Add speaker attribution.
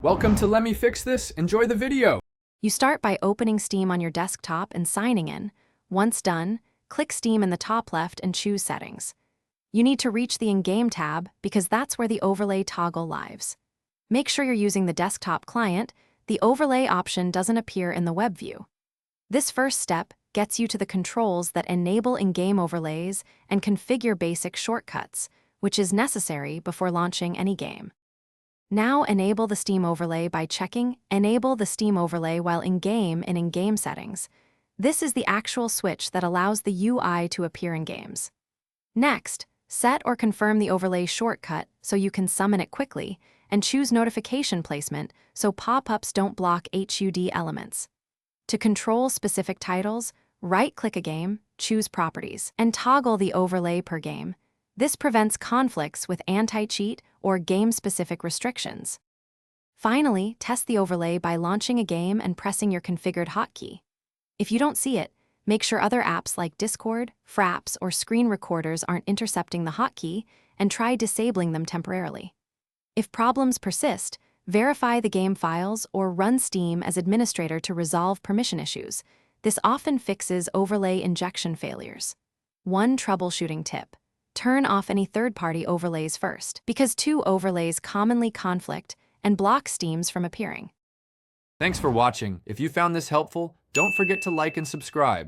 Speaker 1: Welcome to Let Me Fix This. Enjoy the video.
Speaker 2: You start by opening Steam on your desktop and signing in. Once done, click Steam in the top left and choose Settings. You need to reach the In-Game tab because that's where the overlay toggle lives. Make sure you're using the desktop client. The overlay option doesn't appear in the web view. This first step gets you to the controls that enable in-game overlays and configure basic shortcuts, which is necessary before launching any game. Now enable the Steam overlay by checking Enable the Steam overlay while in-game in in-game settings. This is the actual switch that allows the UI to appear in games. Next, set or confirm the overlay shortcut so you can summon it quickly, and choose notification placement so pop-ups don't block HUD elements. To control specific titles, right-click a game, choose Properties, and toggle the overlay per game. This prevents conflicts with anti-cheat or game-specific restrictions. Finally, test the overlay by launching a game and pressing your configured hotkey. If you don't see it, make sure other apps like Discord, Fraps, or screen recorders aren't intercepting the hotkey, and try disabling them temporarily. If problems persist, verify the game files or run Steam as administrator to resolve permission issues. This often fixes overlay injection failures. One troubleshooting tip: turn off any third-party overlays first, because two overlays commonly conflict and block Steams from appearing.
Speaker 1: Thanks for watching. If you found this helpful, don't forget to like and subscribe.